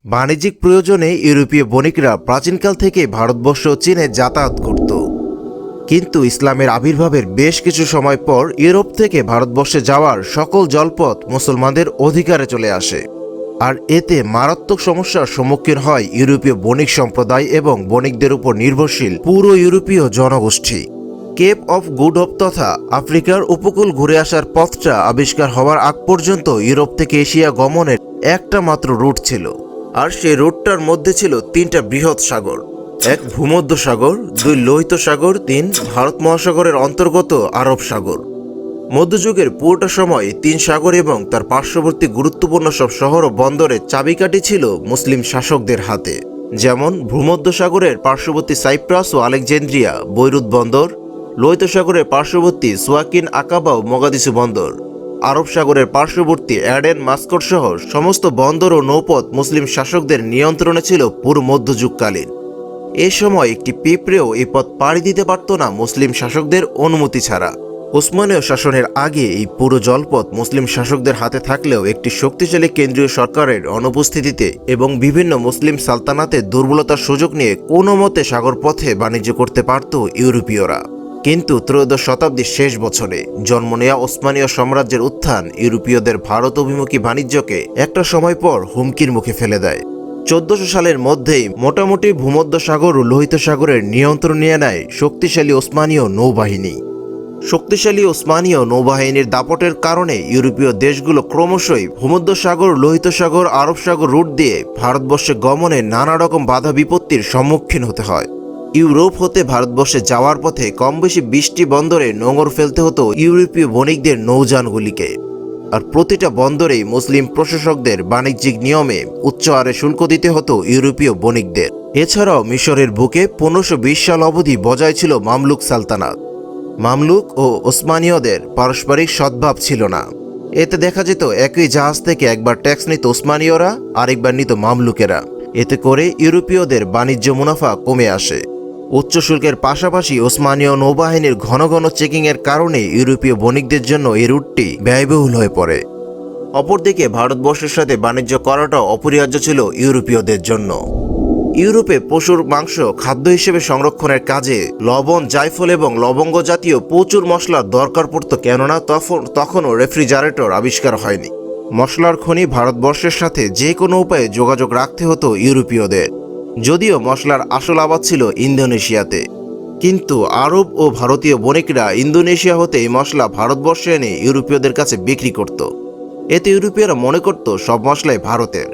বাণিজ্যিক প্রয়োজনে ইউরোপীয় বণিকরা প্রাচীনকাল থেকে ভারতবর্ষ ও চীনে যাতায়াত করত। কিন্তু ইসলামের আবির্ভাবের বেশ কিছু সময় পর ইউরোপ থেকে ভারতবর্ষে যাওয়ার সকল জলপথ মুসলমানদের অধিকারে চলে আসে। আর এতে মারাত্মক সমস্যার সম্মুখীন হয় ইউরোপীয় বণিক সম্প্রদায় এবং বণিকদের উপর নির্ভরশীল পুরো ইউরোপীয় জনগোষ্ঠী। কেপ অফ গুড হোপ তথা আফ্রিকার উপকূল ঘুরে আসার পথটা আবিষ্কার হওয়ার আগ পর্যন্ত ইউরোপ থেকে এশিয়া গমনের একটা মাত্র রুট ছিল। আর সেই রুটটার মধ্যে ছিল তিনটা বৃহৎ সাগর, এক ভূমধ্য সাগর, দুই লোহিত সাগর, তিন ভারত মহাসাগরের অন্তর্গত আরব সাগর। মধ্যযুগের পুরোটা সময় তিন সাগর এবং তার পার্শ্ববর্তী গুরুত্বপূর্ণ সব শহর ও বন্দরের চাবিকাঠি ছিল মুসলিম শাসকদের হাতে, যেমন ভূমধ্য সাগরের পার্শ্ববর্তী সাইপ্রাস ও আলেকজান্দ্রিয়া বৈরুত বন্দর, লোহিত সাগরের পার্শ্ববর্তী সোয়াকিন আকাবা ও মোগাদিসু বন্দর, আরব সাগরের পার্শ্ববর্তী অ্যাডেন মাস্কট সহ সমস্ত বন্দর ও নৌপথ মুসলিম শাসকদের নিয়ন্ত্রণে ছিল পুরো মধ্যযুগকালীন। এ সময় একটি পিঁপড়েও এই পথ পাড়ি দিতে পারত না মুসলিম শাসকদের অনুমতি ছাড়া। ওসমানীয় শাসনের আগে এই পুরো জলপথ মুসলিম শাসকদের হাতে থাকলেও একটি শক্তিশালী কেন্দ্রীয় সরকারের অনুপস্থিতিতে এবং বিভিন্ন মুসলিম সালতানাতের দুর্বলতার সুযোগ নিয়ে কোনো মতে সাগরপথে বাণিজ্য করতে পারত ইউরোপীয়রা। কিন্তু ত্রয়োদশ শতাব্দীর শেষ বছরে জন্ম নেয়া ওসমানীয় সাম্রাজ্যের উত্থান ইউরোপীয়দের ভারত অভিমুখী বাণিজ্যকে একটা সময় পর হুমকির মুখে ফেলে দেয়। 1400 সালের মধ্যেই মোটামুটি ভূমধ্য সাগর ও লোহিত সাগরের নিয়ন্ত্রণ নিয়ে নেয় শক্তিশালী ওসমানীয় নৌবাহিনী। শক্তিশালী ওসমানীয় নৌবাহিনীর দাপটের কারণে ইউরোপীয় দেশগুলো ক্রমশই ভূমধ্য সাগর, লোহিত সাগর, আরব সাগর রুট দিয়ে ভারতবর্ষে গমনে নানা রকম বাধা বিপত্তির সম্মুখীন হতে হয়। ইউরোপ হতে ভারতবর্ষে যাওয়ার পথে কম বেশি 20টি বন্দরে নোঙর ফেলতে হতো ইউরোপীয় বণিকদের নৌযানগুলিকে। আর প্রতিটা বন্দরেই মুসলিম প্রশাসকদের বাণিজ্যিক নিয়মে উচ্চ হারে শুল্ক দিতে হতো ইউরোপীয় বণিকদের। এছাড়াও মিশরের বুকে 1520 সাল অবধি বজায় ছিল মামলুক সালতানাত। মামলুক ও ওসমানীয়দের পারস্পরিক সদ্ভাব ছিল না। এতে দেখা যেত একই জাহাজ থেকে একবার ট্যাক্স নিত ওসমানীয়রা, আরেকবার নিত মামলুকেরা। এতে করে ইউরোপীয়দের বাণিজ্য মুনাফা কমে আসে। উচ্চ শুল্কের পাশাপাশি ওসমানীয় নৌবাহিনীর ঘন ঘন চেকিংয়ের কারণে ইউরোপীয় বণিকদের জন্য এই রুটটি ব্যয়বহুল হয়ে পড়ে। অপরদিকে ভারতবর্ষের সাথে বাণিজ্য করাটাও অপরিহার্য ছিল ইউরোপীয়দের জন্য। ইউরোপে পশুর মাংস খাদ্য হিসেবে সংরক্ষণের কাজে লবণ, জায়ফল এবং লবঙ্গ জাতীয় প্রচুর মশলার দরকার পড়ত, কেননা তখনও রেফ্রিজারেটর আবিষ্কার হয়নি। মশলার খনি ভারতবর্ষের সাথে যে কোনো উপায়ে যোগাযোগ রাখতে হতো ইউরোপীয়দের। যদিও মশলার আসল আবাদ ছিল ইন্দোনেশিয়াতে, কিন্তু আরব ও ভারতীয় বণিকরা ইন্দোনেশিয়া হতে এই মশলা ভারতবর্ষে এনে ইউরোপীয়দের কাছে বিক্রি করত। এতে ইউরোপীয়রা মনে করত সব মশলাই ভারতের।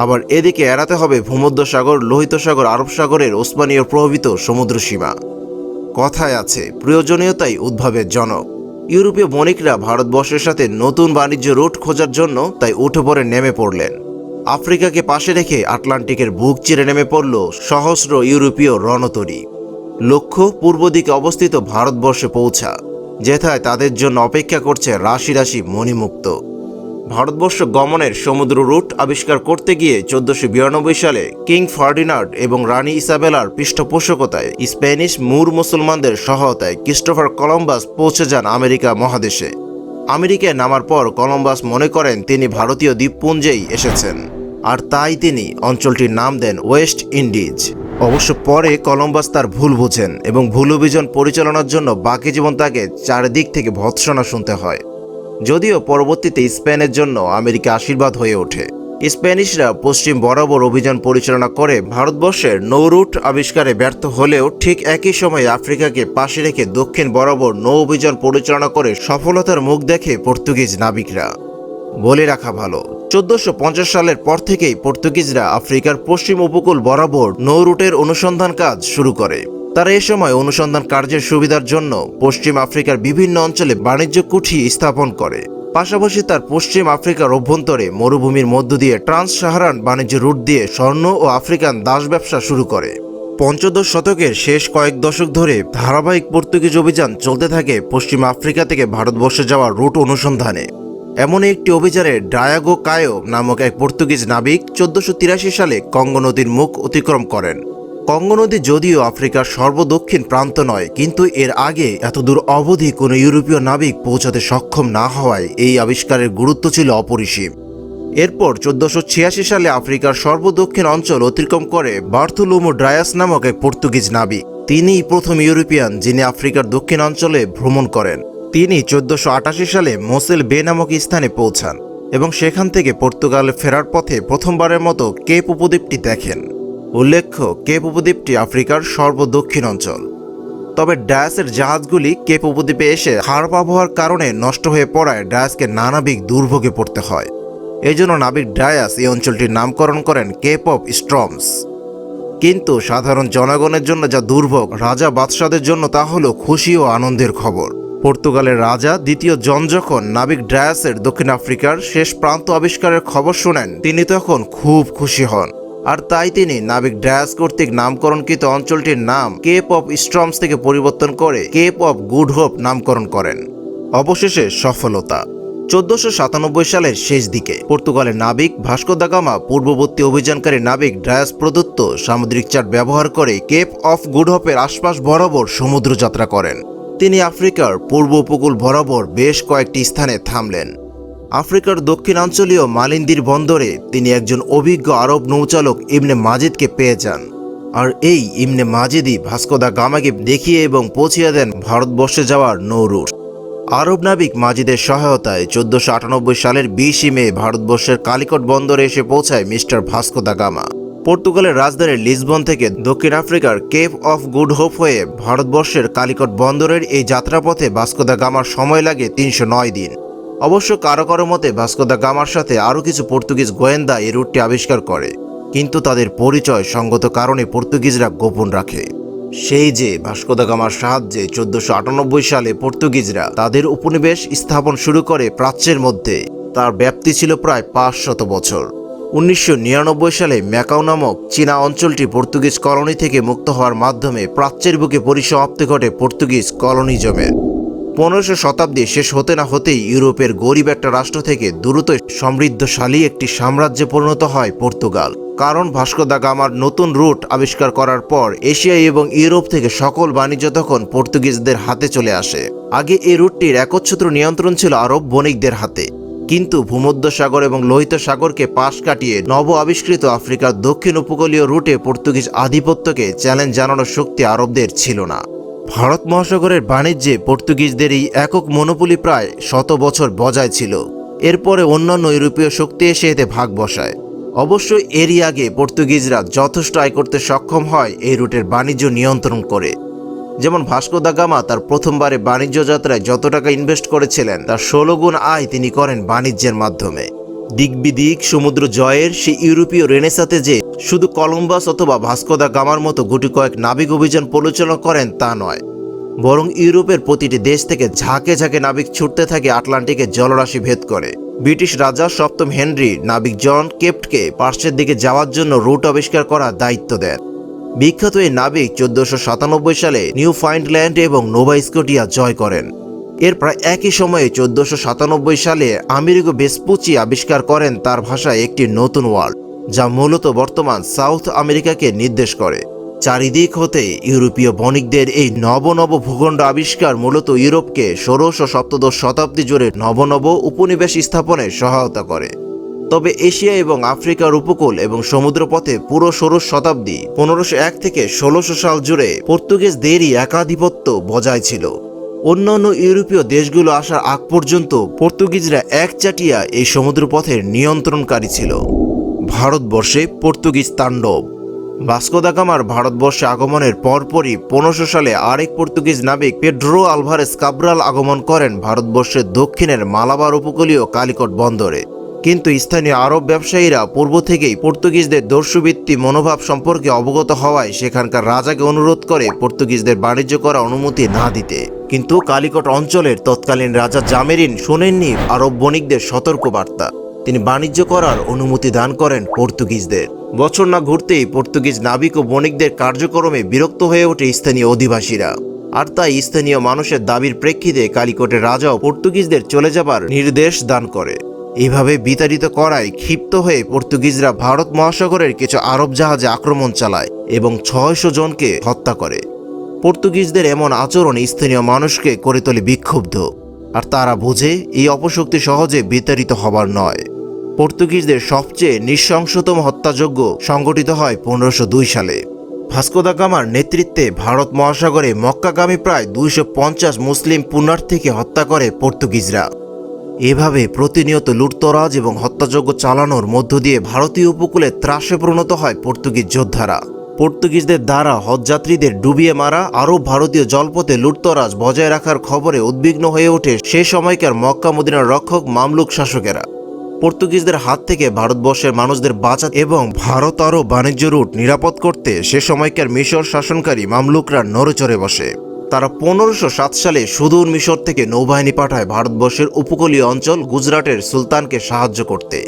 আবার এদিকে এড়াতে হবে ভূমধ্য সাগর, লোহিত সাগর, আরব সাগরের ওসমানীয় প্রভাবিত সমুদ্র সীমা। কথায় আছে প্রয়োজনীয়তাই উদ্ভাবের জনক। ইউরোপীয় বণিকরা ভারতবর্ষের সাথে নতুন বাণিজ্য রুট খোঁজার জন্য তাই উঠে পড়ে নেমে পড়লেন। আফ্রিকাকে পাশে রেখে আটলান্টিকের বুক চিরে নেমে পড়ল সহস্র ইউরোপীয় রণতরী। লক্ষ্য পূর্ব দিকে অবস্থিত ভারতবর্ষে পৌঁছা, যেথায় তাদের জন্য অপেক্ষা করছে রাশি রাশি মণিমুক্ত। ভারতবর্ষ গমনের সমুদ্র রুট আবিষ্কার করতে গিয়ে 1492 সালে কিং ফার্ডিনান্ড এবং রানী ইসাবেলার পৃষ্ঠপোষকতায় স্প্যানিশ মুর মুসলমানদের সহায়তায় ক্রিস্টোফার কলম্বাস পৌঁছে যান আমেরিকা মহাদেশে। আমেরিকায় নামার পর কলম্বাস মনে করেন তিনি ভারতীয় দ্বীপপুঞ্জেই এসেছেন, আর তাই তিনি অঞ্চলটির নাম দেন ওয়েস্ট ইন্ডিজ। অবশ্য পরে কলম্বাস তার ভুল বুঝেন এবং ভুল অভিযান পরিচালনার জন্য বাকি জীবন তাকে চারিদিক থেকে ভৎসনা শুনতে হয়। যদিও পরবর্তীতে স্পেনের জন্য আমেরিকা আশীর্বাদ হয়ে ওঠে। স্প্যানিশরা পশ্চিম বরাবর অভিযান পরিচালনা করে ভারতবর্ষের নৌ রুট আবিষ্কারে ব্যর্থ হলেও ঠিক একই সময়ে আফ্রিকাকে পাশে রেখে দক্ষিণ বরাবর নৌ অভিযান পরিচালনা করে সফলতার মুখ দেখে পর্তুগিজ নাবিকরা। বলে রাখা ভালো, 1450 সালের পর থেকেই পর্তুগিজরা আফ্রিকার পশ্চিম উপকূল বরাবর নৌ রুটের অনুসন্ধান কাজ শুরু করে। তারা এ সময় অনুসন্ধান কার্যের সুবিধার জন্য পশ্চিম আফ্রিকার বিভিন্ন অঞ্চলে বাণিজ্য কুঠি স্থাপন করে। পাশাপাশি তার পশ্চিম আফ্রিকার অভ্যন্তরে মরুভূমির মধ্য দিয়ে ট্রান্স সাহারান বাণিজ্য রুট দিয়ে স্বর্ণ ও আফ্রিকান দাস ব্যবসা শুরু করে। পঞ্চদশ শতকের শেষ কয়েক দশক ধরে ধারাবাহিক পর্তুগিজ অভিযান চলতে থাকে পশ্চিম আফ্রিকা থেকে ভারতবর্ষে যাওয়ার রুট অনুসন্ধানে। এমন একটি অভিযানে ডায়াগো কায়ো নামক এক পর্তুগিজ নাবিক 1483 সালে কঙ্গো নদীর মুখ অতিক্রম করেন। কঙ্গো নদী যদিও আফ্রিকার সর্বদক্ষিণ প্রান্ত নয়, কিন্তু এর আগে এতদূর অবধি কোনো ইউরোপীয় নাবিক পৌঁছাতে সক্ষম না হওয়ায় এই আবিষ্কারের গুরুত্ব ছিল অপরিসীম। এরপর 1486 সালে আফ্রিকার সর্বদক্ষিণ অঞ্চল অতিক্রম করে বার্থোলোমু ডায়াস নামক এক পর্তুগিজ নাবিক। তিনিই প্রথম ইউরোপিয়ান যিনি আফ্রিকার দক্ষিণ অঞ্চলে ভ্রমণ করেন। তিনি 1488 সালে মোসেল বে নামক স্থানে পৌঁছান এবং সেখান থেকে পর্তুগালে ফেরার পথে প্রথমবারের মতো কেপ উপদ্বীপটি দেখেন। উল্লেখ্য, কেপ উপদ্বীপটি আফ্রিকার সর্বদক্ষিণ অঞ্চল। তবে ডায়াসের জাহাজগুলি কেপ উপদ্বীপে এসে খারাপ আবহাওয়ার কারণে নষ্ট হয়ে পড়ায় ডায়াসকে নানাবিক দুর্ভোগে পড়তে হয়। এজন্য নাবিক ডায়াস এই অঞ্চলটির নামকরণ করেন কেপ অফ স্ট্রমস। কিন্তু সাধারণ জনগণের জন্য যা দুর্ভোগ, রাজা বাদশাদের জন্য তা হলো খুশি ও আনন্দের খবর। পর্তুগালের রাজা দ্বিতীয় জন যখন নাবিক ডায়াসের দক্ষিণ আফ্রিকার শেষ প্রান্ত আবিষ্কারের খবর শোনেন, তিনি তখন খুব খুশি হন। আর তাই তিনি নাবিক ডায়াস কর্তৃক নামকরণকৃত অঞ্চলটির নাম কেপ অফ স্ট্রমস থেকে পরিবর্তন করে কেপ অফ গুড হোপ নামকরণ করেন। অবশেষে সফলতা। 1497 সালের শেষ দিকে পর্তুগালের নাবিক ভাস্কো দা গামা পূর্ববর্তী অভিযানকারী নাবিক ডায়াস প্রদত্ত সামুদ্রিক চার্ট ব্যবহার করে কেপ অফ গুড হোপের আশপাশ বরাবর সমুদ্র যাত্রা করেন। তিনি আফ্রিকার পূর্ব উপকূল বরাবর বেশ কয়েকটি স্থানে থামলেন। আফ্রিকার দক্ষিণাঞ্চলীয় মালিন্দির বন্দরে তিনি একজন অভিজ্ঞ আরব নৌচালক ইবনে মাজিদকে পেয়ে যান। আর এই ইবনে মাজিদই ভাস্কো দা গামাকে দেখিয়ে এবং পৌঁছিয়ে দেন ভারতবর্ষে যাওয়ার নৌরুট। আরব নাবিক মাজিদের সহায়তায় 1498 সালের 20 মে ভারতবর্ষের কালিকট বন্দরে এসে পৌঁছায় মিস্টার ভাস্কো দা গামা। পর্তুগালের রাজধানী লিসবন থেকে দক্ষিণ আফ্রিকার কেপ অফ গুড হোপ হয়ে ভারতবর্ষের কালিকট বন্দরের এই যাত্রাপথে ভাস্কো দা গামার সময় লাগে 309 দিন। অবশ্য কারো কারো মতে ভাস্কো দা গামার সাথে আরও কিছু পর্তুগিজ গোয়েন্দা এই রুটটি আবিষ্কার করে, কিন্তু তাদের পরিচয় সঙ্গত কারণে পর্তুগিজরা গোপন রাখে। সেই যে ভাস্কো দা গামার সাহায্যে 1498 সালে পর্তুগিজরা তাদের উপনিবেশ স্থাপন শুরু করে প্রাচ্যের মধ্যে, তার ব্যাপ্তি ছিল প্রায় 500 বছর। 1999 সালে ম্যাকাও নামক চীনা অঞ্চলটি পর্তুগিজ কলোনি থেকে মুক্ত হওয়ার মাধ্যমে প্রাচ্যের বুকে পরিসমাপ্তি ঘটে পর্তুগিজ কলোনিজমের। 15শো শতাব্দী শেষ হতে না হতেই ইউরোপের গরিব একটা রাষ্ট্র থেকে দ্রুত সমৃদ্ধশালী একটি সাম্রাজ্যে পরিণত হয় পর্তুগাল। কারণ ভাস্কো দা গামার নতুন রুট আবিষ্কার করার পর এশিয়া এবং ইউরোপ থেকে সকল বাণিজ্য তখন পর্তুগিজদের হাতে চলে আসে। আগে এই রুটটির একচ্ছত্র নিয়ন্ত্রণ ছিল আরব বণিকদের হাতে, কিন্তু ভূমধ্যসাগর এবং লোহিত সাগরকে পাশ কাটিয়ে নব আবিষ্কৃত আফ্রিকার দক্ষিণ উপকূলীয় রুটে পর্তুগিজ আধিপত্যকে চ্যালেঞ্জ জানানোর শক্তি আরবদের ছিল না। ভারত মহাসাগরের বাণিজ্যে পর্তুগিজদের এই একক মনোপলি প্রায় 100 বছর বজায় ছিল। এরপরে অন্যান্য ইউরোপীয় শক্তি এসে এতে ভাগ বসায়। অবশ্যই এরই আগে পর্তুগিজরা যথেষ্ট আয় করতে সক্ষম হয় এই রুটের বাণিজ্য নিয়ন্ত্রণ করে। যেমন ভাস্কো দা গামা তার প্রথমবারে বাণিজ্য যাত্রায় যত টাকা ইনভেস্ট করেছিলেন তার 16 গুণ আয় তিনি করেন বাণিজ্যের মাধ্যমে। দিক বিদিক সমুদ্র জয়ের সেই ইউরোপীয় রেনেসাতে যে শুধু কলম্বাস অথবা ভাস্কো দা গামার মতো গুটি কয়েক নাবিক অভিযান পরিচালনা করেন তা নয়, বরং ইউরোপের প্রতিটি দেশ থেকে ঝাঁকে ঝাঁকে নাবিক ছুটতে থাকে আটলান্টিকের জলরাশি ভেদ করে। ব্রিটিশ রাজা সপ্তম হেনরি নাবিক জন কেপ্টকে পার্শ্বের দিকে যাওয়ার জন্য রুট আবিষ্কার করার দায়িত্ব দেন। বিখ্যাত এই নাবিক 1497 সালে নিউ ফাইন্ডল্যান্ড এবং নোভা স্কটিয়া জয় করেন। এর প্রায় একই সময়ে 1497 সালে আমেরিগো ভেসপুচি আবিষ্কার করেন তার ভাষায় একটি নতুন ওয়ার্ল্ড, যা মূলত বর্তমান সাউথ আমেরিকাকে নির্দেশ করে। চারিদিক হতে ইউরোপীয় বণিকদের এই নব ভূখণ্ড আবিষ্কার মূলত ইউরোপকে ষোড়শ ও সপ্তদশ শতাব্দী জুড়ে নব উপনিবেশ স্থাপনে সহায়তা করে। তবে এশিয়া এবং আফ্রিকার উপকূল এবং সমুদ্রপথে পুরো ষোড়শ শতাব্দী 1501 থেকে 1600 সাল জুড়ে পর্তুগিজদেরই একাধিপত্য বজায় ছিল। অন্যান্য ইউরোপীয় দেশগুলো আসার আগ পর্যন্ত পর্তুগিজরা একচাটিয়া এই সমুদ্রপথের নিয়ন্ত্রণকারী ছিল। ভারতবর্ষে পর্তুগিজ তাণ্ডব। ভাস্কো দা গামার ভারতবর্ষে আগমনের পরপরই 1500 সালে আরেক পর্তুগিজ নাবিক পেড্রো আলভারেস কাব্রাল আগমন করেন ভারতবর্ষের দক্ষিণের মালাবার উপকূলীয় কালিকট বন্দরে। কিন্তু স্থানীয় আরব ব্যবসায়ীরা পূর্ব থেকেই পর্তুগিজদের দস্যুবৃত্তি মনোভাব সম্পর্কে অবগত হওয়ায় সেখানকার রাজাকে অনুরোধ করে পর্তুগিজদের বাণিজ্য করা অনুমতি না দিতে। কিন্তু কালিকট অঞ্চলের তৎকালীন রাজা জামেরিন শোনেননি আরব বণিকদের সতর্কবার্তা। তিনি বাণিজ্য করার অনুমতি দান করেন পর্তুগিজদের। বছর না ঘুরতেই পর্তুগিজ নাবিক ও বণিকদের কার্যক্রমে বিরক্ত হয়ে ওঠে স্থানীয় অধিবাসীরা। আর তাই স্থানীয় মানুষের দাবির প্রেক্ষিতে কালিকটের রাজাও পর্তুগিজদের চলে যাবার নির্দেশ দান করে। এভাবে বিতাড়িত করায় ক্ষিপ্ত হয়ে পর্তুগিজরা ভারত মহাসাগরের কিছু আরব জাহাজে আক্রমণ চালায় এবং 600 জনকে হত্যা করে। পর্তুগিজদের এমন আচরণ স্থানীয় মানুষকে করে তোলে বিক্ষুব্ধ, আর তারা বোঝে এই অপশক্তি সহজে বিতাড়িত হবার নয়। পর্তুগিজদের সবচেয়ে নৃশংসতম হত্যাযজ্ঞ সংঘটিত হয় 1502 সালে। ভাস্কো দা গামার নেতৃত্বে ভারত মহাসাগরে মক্কাগামী প্রায় 250 মুসলিম পুণ্যার্থীকে হত্যা করে পর্তুগিজরা। এভাবে প্রতিনিয়ত লুটতরাজ এবং হত্যাযজ্ঞ চালানোর মধ্য দিয়ে ভারতীয় উপকূলে ত্রাসে পরিণত হয় পর্তুগিজ যোদ্ধারা। পর্তুগিজদের দ্বারা হজযাত্রীদের ডুবিয়ে মারা আরব ভারতীয় জলপথে লুটতরাজ বজায় রাখার খবরে উদ্বিগ্ন হয়ে ওঠে সে সময়কার মক্কা মদিনার রক্ষক মামলুক শাসকেরা। পর্তুগিজদের হাত থেকে ভারতবর্ষের মানুষদের বাঁচাতে এবং ভারত আরব বাণিজ্য রুট নিরাপদ করতে সে সময়কার মিশর শাসনকারী মামলুকরা নড়েচড়ে বসে। তারা 1507 সালে সুদূর মিশর থেকে নৌবাহিনী পাঠায় ভারতবর্ষের উপকূলীয় অঞ্চল গুজরাটের সুলতানকে সাহায্য করতে।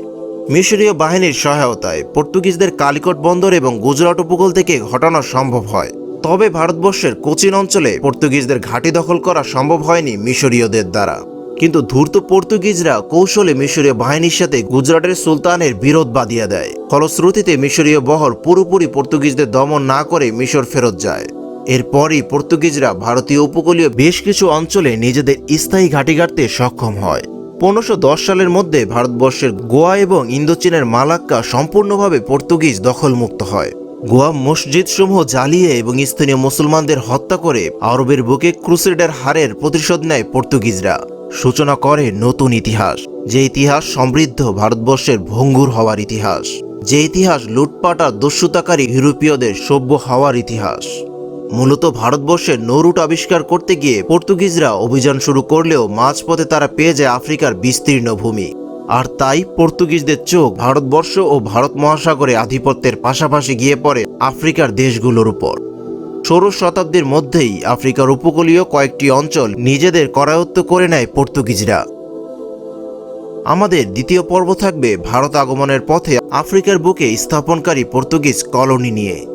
মিশরীয় বাহিনীর সহায়তায় পর্তুগিজদের কালিকট বন্দর এবং গুজরাট উপকূল থেকে হটানো সম্ভব হয়। তবে ভারতবর্ষের কোচিন অঞ্চলে পর্তুগিজদের ঘাঁটি দখল করা সম্ভব হয়নি মিশরীয়দের দ্বারা। কিন্তু ধূর্ত পর্তুগিজরা কৌশলে মিশরীয় বাহিনীর সাথে গুজরাটের সুলতানের বিরোধ বাঁধিয়ে দেয়। ফলশ্রুতিতে মিশরীয় বহর পুরোপুরি পর্তুগিজদের দমন না করে মিশর ফেরত যায়। এরপরই পর্তুগিজরা ভারতীয় উপকূলীয় বেশ কিছু অঞ্চলে নিজেদের স্থায়ী ঘাঁটি গাড়তে সক্ষম হয়। 1510 সালের মধ্যে ভারতবর্ষের গোয়া এবং ইন্দোচীনের মালাক্কা সম্পূর্ণভাবে পর্তুগিজ দখলমুক্ত হয়। গোয়া মসজিদ সমূহ জ্বালিয়ে এবং স্থানীয় মুসলমানদের হত্যা করে আরবের বুকে ক্রুসেডার হারের প্রতিশোধ নেয় পর্তুগিজরা। সূচনা করে নতুন ইতিহাস, যে ইতিহাস সমৃদ্ধ ভারতবর্ষের ভঙ্গুর হওয়ার ইতিহাস, যে ইতিহাস লুটপাট আর দস্যুতাকারী ইউরোপীয়দের সভ্য হওয়ার ইতিহাস। মূলত ভারতবর্ষের নৌরুট আবিষ্কার করতে গিয়ে পর্তুগিজরা অভিযান শুরু করলেও মাঝপথে তারা পেয়ে যায় আফ্রিকার বিস্তীর্ণ ভূমি। আর তাই পর্তুগিজদের চোখ ভারতবর্ষ ও ভারত মহাসাগরে আধিপত্যের পাশাপাশি গিয়ে পড়ে আফ্রিকার দেশগুলোর উপর। 16 শতাব্দীর মধ্যেই আফ্রিকার উপকূলীয় কয়েকটি অঞ্চল নিজেদের করায়ত্ত করে নেয় পর্তুগিজরা। আমাদের দ্বিতীয় পর্ব থাকবে ভারত আগমনের পথে আফ্রিকার বুকে স্থাপনকারী পর্তুগিজ কলোনি নিয়ে।